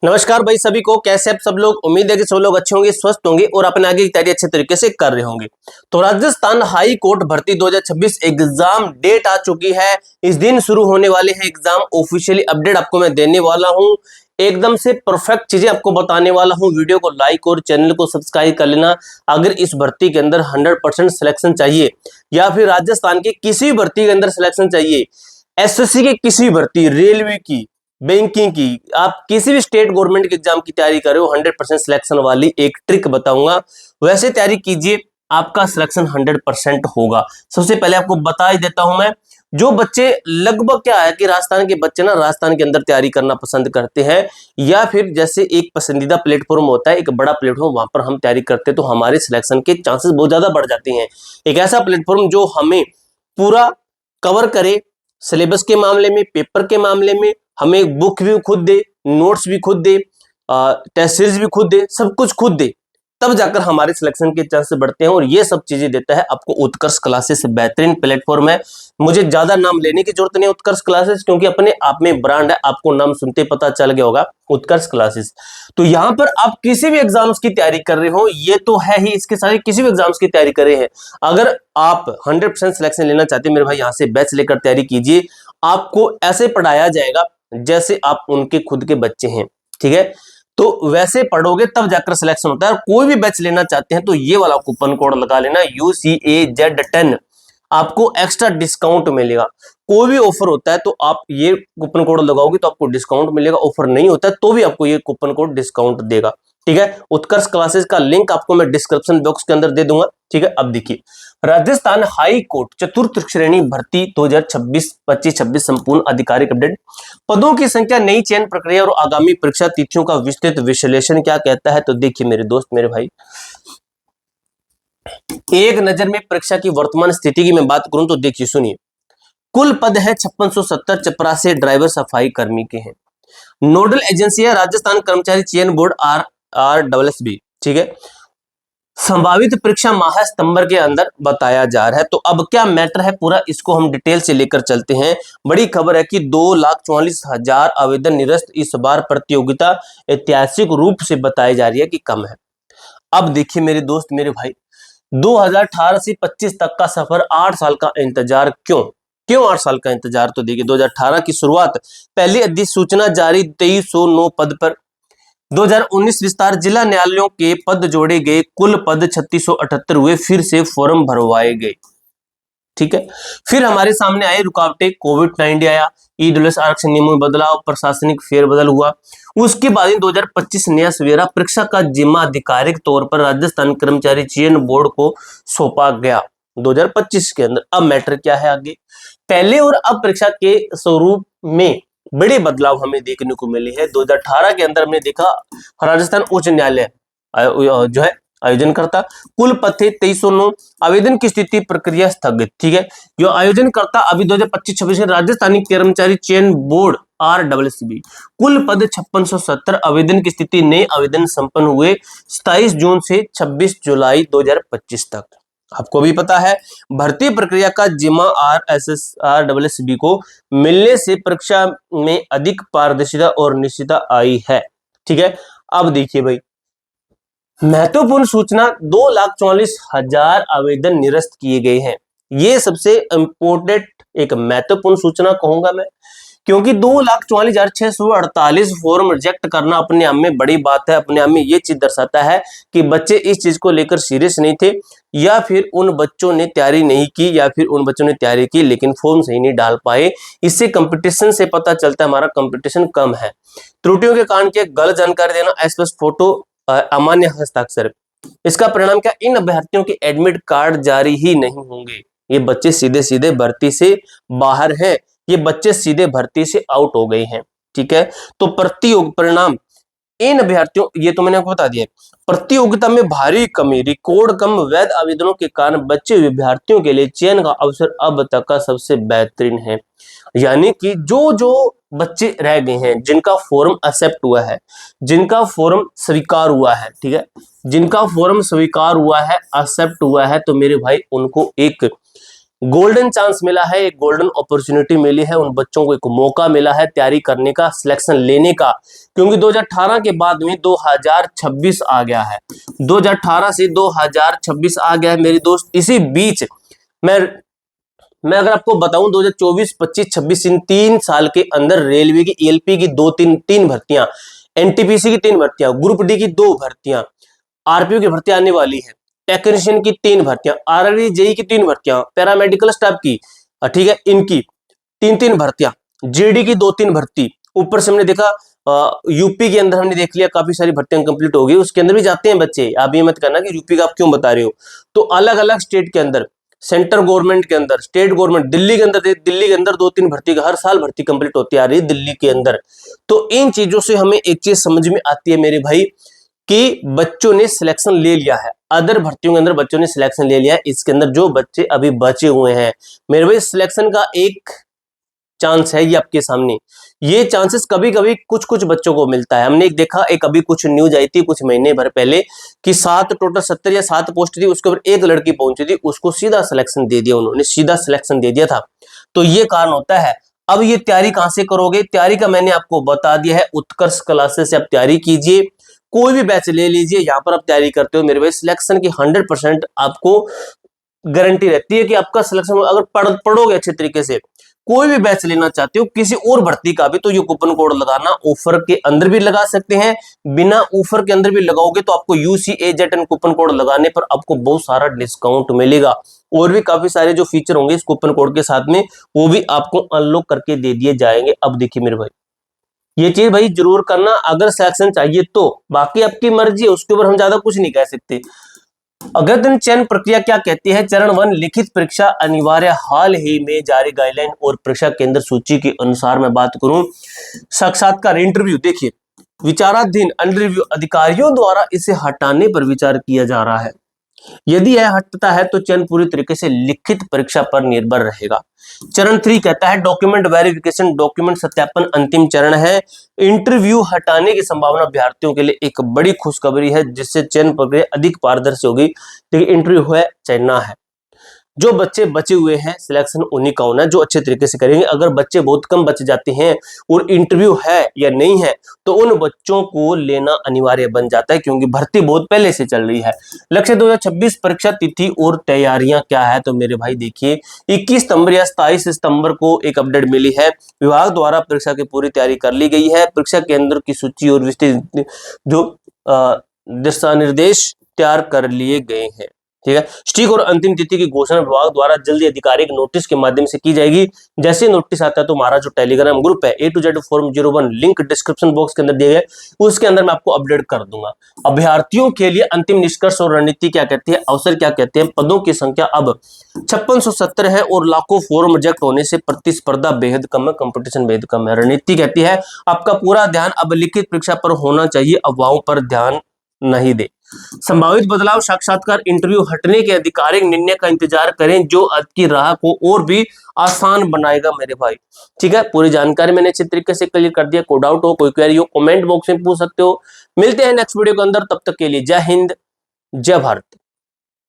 नमस्कार भाई सभी को, कैसे आप सब लोग। उम्मीद है कि सब लोग अच्छे होंगे, स्वस्थ होंगे और अपने आगे की तैयारी अच्छे तरीके से कर रहे होंगे। तो राजस्थान हाई कोर्ट भर्ती 2026 एग्जाम डेट आ चुकी है। इस दिन शुरू होने वाले हैं एग्जाम। ऑफिशियली अपडेट आपको मैं देने वाला हूं, एकदम से परफेक्ट चीजें आपको बताने वाला हूं। वीडियो को लाइक और चैनल को सब्सक्राइब कर लेना। अगर इस भर्ती के अंदर 100% सिलेक्शन चाहिए या फिर राजस्थान की किसी भी भर्ती के अंदर सिलेक्शन चाहिए, एसएससी की किसी भर्ती, रेलवे की, बैंकिंग की, आप किसी भी स्टेट गवर्नमेंट के एग्जाम की तैयारी कर रहे हो, 100% सिलेक्शन वाली एक ट्रिक बताऊंगा, वैसे तैयारी कीजिए, आपका सिलेक्शन 100% होगा। सबसे पहले आपको बता ही देता हूं मैं, जो बच्चे लगभग क्या है कि राजस्थान के बच्चे ना राजस्थान के अंदर तैयारी करना पसंद करते हैं, या फिर जैसे एक पसंदीदा प्लेटफॉर्म होता है, एक बड़ा प्लेटफॉर्म, वहां पर हम तैयारी करते हैं तो हमारे सिलेक्शन के चांसेस बहुत ज्यादा बढ़ जाते हैं। एक ऐसा प्लेटफॉर्म जो हमें पूरा कवर करे, सिलेबस के मामले में, पेपर के मामले में, हमें बुक भी खुद दे, नोट्स भी खुद दे, टेस्ट सीरीज भी खुद दे, सब कुछ खुद दे, तब जाकर हमारे सिलेक्शन के चांसेस बढ़ते हैं। और ये सब चीजें देता है आपको उत्कर्ष क्लासेस। बेहतरीन प्लेटफॉर्म है, मुझे ज्यादा नाम लेने की जरूरत नहीं है उत्कर्ष क्लासेस, क्योंकि अपने आप में ब्रांड है, आपको नाम सुनते पता चल गया होगा उत्कर्ष क्लासेस। तो यहाँ पर आप किसी भी एग्जाम्स की तैयारी कर रहे हो, ये तो है ही, इसके सारे किसी भी एग्जाम्स की तैयारी कर रहे हैं, अगर आप 100% सिलेक्शन लेना चाहते हैं, मेरे भाई यहाँ से बैच लेकर तैयारी कीजिए। आपको ऐसे पढ़ाया जाएगा जैसे आप उनके खुद के बच्चे हैं, ठीक है। तो वैसे पढ़ोगे तब जाकर सिलेक्शन होता है। और कोई भी बैच लेना चाहते हैं तो ये वाला कूपन कोड लगा लेना, UCAZ10, आपको एक्स्ट्रा डिस्काउंट मिलेगा। कोई भी ऑफर होता है तो आप ये कूपन कोड लगाओगे तो आपको डिस्काउंट मिलेगा, ऑफर नहीं होता है तो भी आपको ये कूपन कोड डिस्काउंट देगा, ठीक है। उत्कर्ष क्लासेस का लिंक आपको मैं डिस्क्रिप्शन बॉक्स के अंदर दे दूंगा, ठीक है। अब देखिए, राजस्थान हाई कोर्ट चतुर्थ श्रेणी भर्ती 2026 संपूर्ण आधिकारिक अपडेट। पदों की संख्या, नई चयन प्रक्रिया और आगामी परीक्षा तिथियों का विस्तृत विश्लेषण क्या कहता है। तो देखिए मेरे दोस्त, मेरे भाई, एक नजर में परीक्षा की वर्तमान स्थिति की मैं बात करूं तो देखिए, सुनिए, कुल पद है 5670, चपरासी ड्राइवर सफाई कर्मी के हैं। नोडल एजेंसी है राजस्थान कर्मचारी चयन बोर्ड, RRSSB, ठीक है। संभावित परीक्षा माह सितंबर के अंदर बताया जा रहा है। तो अब क्या मैटर है पूरा, इसको हम डिटेल से लेकर चलते हैं। बड़ी खबर है कि 2,44,000 आवेदन निरस्त। इस बार प्रतियोगिता ऐतिहासिक रूप से बताई जा रही है कि कम है। अब देखिए मेरे दोस्त, मेरे भाई, 2018 से 25 तक का सफर, 8 साल का इंतजार। क्यों 8 साल का इंतजार? तो देखिए, 2018 की शुरुआत, पहली अधिसूचना जारी 2309 पद पर। 2019 विस्तार, जिला न्यायालयों के पद जोड़े गए, कुल पद 3678 हुए, फिर से फॉर्म भरवाए गए, ठीक है। फिर हमारे सामने आए रुकावटें, कोविड-19 आया, ईडब्ल्यूएस आरक्षण नियमों में बदलाव, प्रशासनिक फेरबदल हुआ। उसके बाद 2025 नया सवेरा, परीक्षा का जिम्मा आधिकारिक तौर पर राजस्थान कर्मचारी चयन बोर्ड को सौंपा गया 2025 के अंदर। अब मैटर क्या है आगे, पहले और अब परीक्षा के स्वरूप में बड़े बदलाव हमें देखने को मिले हैं। 2018 के अंदर हमने देखा, राजस्थान उच्च न्यायालय जो है आयोजन करता, कुल पद थे 2309, आवेदन की स्थिति प्रक्रिया स्थगित, ठीक है। जो आयोजन करता अभी 2025-26 में राजस्थानी कर्मचारी चयन बोर्ड, RSSB, कुल पद 5670, आवेदन की स्थिति, नए आवेदन संपन्न हुए 27 जून से 26 जुलाई 2025 तक। आपको भी पता है, भर्ती प्रक्रिया का जिम्मा RSSB को मिलने से परीक्षा में अधिक पारदर्शिता और निश्चितता आई है, ठीक है। अब देखिए भाई, महत्वपूर्ण सूचना, 2,44,000 आवेदन निरस्त किए गए हैं। ये सबसे इंपोर्टेंट एक महत्वपूर्ण सूचना कहूंगा मैं, क्योंकि 2,44,648 फॉर्म रिजेक्ट करना अपने आप में बड़ी बात है। अपने आप में ये चीज दर्शाता है कि बच्चे इस चीज को लेकर सीरियस नहीं थे, या फिर उन बच्चों ने तैयारी नहीं की, या फिर उन बच्चों ने तैयारी की लेकिन फॉर्म सही नहीं डाल पाए। इससे कंपटीशन से पता चलता है हमारा कंपटीशन कम है। त्रुटियों के कारण क्या, गलत जानकारी देना, अस्पष्ट फोटो, अमान्य हस्ताक्षर। इसका परिणाम क्या, इन अभ्यर्थियों के एडमिट कार्ड जारी ही नहीं होंगे। ये बच्चे सीधे सीधे भर्ती से बाहर हैं, ये बच्चे सीधे भर्ती से आउट हो गए हैं, ठीक है। तो प्रतियोग परिणाम, इन अभ्यर्थियों, ये तो मैंने आपको बता दिया, प्रतियोगिता में भारी कमी, रिकॉर्ड कम वैध आवेदनों के कारण बच्चे विद्यार्थियों के लिए चयन का अवसर अब तक का सबसे बेहतरीन है। यानी कि जो जो बच्चे रह गए हैं, जिनका फॉर्म एक्सेप्ट हुआ है, जिनका फॉर्म स्वीकार हुआ है, ठीक है, जिनका फॉर्म स्वीकार हुआ है, एक्सेप्ट हुआ है, तो मेरे भाई उनको एक गोल्डन चांस मिला है, एक गोल्डन अपॉर्चुनिटी मिली है, उन बच्चों को एक मौका मिला है तैयारी करने का, सिलेक्शन लेने का, क्योंकि 2018 के बाद में 2026 आ गया है, 2018 से 2026 आ गया है मेरे दोस्त। इसी बीच मैं अगर आपको बताऊं 2024, 25, 26 इन 3 साल के अंदर रेलवे की ईएलपी की तीन भर्तियां, एनटीपीसी की 3 भर्तियां, ग्रुप डी की 2 भर्तियां, आरपीओ की भर्ती आने वाली है, टेक्नीशियन की 3 भर्तियां, आरआरबी जेई की 3 भर्तियां, पैरामेडिकल स्टाफ की ठीक है इनकी 3 भर्तियां, जीडी की 2-3 भर्ती, ऊपर से हमने देखा यूपी के अंदर हमने देख लिया काफी सारी भर्तियां कंप्लीट हो गई, उसके अंदर भी जाते हैं बच्चे, आप ये मत करना कि यूपी का आप क्यों बता रहे हो। तो अलग अलग स्टेट के अंदर, सेंट्रल गवर्नमेंट के अंदर, स्टेट गवर्नमेंट, दिल्ली के अंदर 2-3 भर्ती का हर साल भर्ती कंप्लीट होती आ रही है दिल्ली के अंदर। तो इन चीजों से हमें एक चीज समझ में आती है मेरे भाई कि बच्चों ने सिलेक्शन ले लिया है, अदर भर्तियों के अंदर बच्चों ने सिलेक्शन ले लिया है, इसके अंदर जो बच्चे अभी बचे हुए हैं मेरे भाई सिलेक्शन का एक चांस है ये आपके सामने। ये चांसेस कभी कभी कुछ कुछ बच्चों को मिलता है, हमने एक देखा, एक अभी कुछ न्यूज आई थी कुछ महीने भर पहले कि 70 या 7 पोस्ट थी, उसके ऊपर एक लड़की पहुंची थी, उसको सीधा सिलेक्शन दे दिया, उन्होंने सीधा सिलेक्शन दे दिया था। तो ये कारण होता है। अब ये तैयारी कहां से करोगे, तैयारी का मैंने आपको बता दिया है, उत्कर्ष क्लासेस से आप तैयारी कीजिए, कोई भी बैच ले लीजिए, यहां पर आप तैयारी करते हो मेरे भाई सिलेक्शन की 100% आपको गारंटी रहती है कि आपका सिलेक्शन अगर पढ़ोगे अच्छे तरीके से, कोई भी बैच लेना चाहते हो किसी और भर्ती का भी, तो ये कूपन कोड लगाना, ऑफर के अंदर भी लगा सकते हैं, बिना ऑफर के अंदर भी लगाओगे तो आपको UCAZN कूपन कोड लगाने पर आपको बहुत सारा डिस्काउंट मिलेगा, और भी काफी सारे जो फीचर होंगे इस कूपन कोड के साथ में वो भी आपको अनलॉक करके दे दिए जाएंगे। अब देखिए मेरे भाई ये चीज भाई जरूर करना अगर सिलेक्शन चाहिए तो, बाकी आपकी मर्जी है, उसके ऊपर हम ज्यादा कुछ नहीं कह सकते। अग्रगण्य चयन प्रक्रिया क्या कहती है, चरण 1 लिखित परीक्षा अनिवार्य, हाल ही में जारी गाइडलाइन और परीक्षा केंद्र सूची के अनुसार मैं बात करूं साक्षात्कार इंटरव्यू, देखिए विचाराधीन अंडर रिव्यू, अधिकारियों द्वारा इसे हटाने पर विचार किया जा रहा है, यदि यह हटता है तो चयन पूरी तरीके से लिखित परीक्षा पर निर्भर रहेगा। चरण 3 कहता है डॉक्यूमेंट वेरिफिकेशन, डॉक्यूमेंट सत्यापन अंतिम चरण है, इंटरव्यू हटाने की संभावना अभ्यर्थियों के लिए एक बड़ी खुशखबरी है जिससे चयन प्रक्रिया अधिक पारदर्शी होगी, लेकिन इंटरव्यू है चाहे ना है, जो बच्चे बचे हुए हैं सिलेक्शन उन्हीं का होना है जो अच्छे तरीके से करेंगे। अगर बच्चे बहुत कम बच जाते हैं और इंटरव्यू है या नहीं है तो उन बच्चों को लेना अनिवार्य बन जाता है, क्योंकि भर्ती बहुत पहले से चल रही है। लक्ष्य 2026 परीक्षा तिथि और तैयारियां क्या है, तो मेरे भाई देखिए 21 सितंबर या 27 सितंबर को एक अपडेट मिली है, विभाग द्वारा परीक्षा की पूरी तैयारी कर ली गई है, परीक्षा केंद्र की सूची और विस्तृत जो दिशा निर्देश तैयार कर लिए गए हैं, ठीक है। सटीक और अंतिम तिथि की घोषणा विभाग द्वारा जल्दी आधिकारिक नोटिस के माध्यम से की जाएगी, जैसे नोटिस आता है तो हमारा जो टेलीग्राम ग्रुप है A to Z form 01 link description box के अंदर दिए गए, उसके अंदर मैं आपको अपडेट कर दूंगा। अभ्यर्थियों के लिए अंतिम निष्कर्ष और रणनीति क्या कहती है, अवसर क्या कहते हैं, पदों की संख्या अब 5670 है और लाखों फॉर्म रिजेक्ट होने से प्रतिस्पर्धा बेहद कम है, कंपटीशन बेहद कम है। रणनीति कहती है आपका पूरा ध्यान अब लिखित परीक्षा पर होना चाहिए, अफवाहों पर ध्यान नहीं दे। संभावित बदलाव साक्षात्कार इंटरव्यू हटने के आधिकारिक निर्णय का इंतजार करें जो आपकी राह को और भी आसान बनाएगा मेरे भाई, ठीक है। पूरी जानकारी मैंने अच्छे तरीके से क्लियर कर दिया, कोई डाउट हो कोई क्वेरी हो कमेंट बॉक्स में पूछ सकते हो। मिलते हैं नेक्स्ट वीडियो के अंदर, तब तक के लिए जय हिंद जय भारत।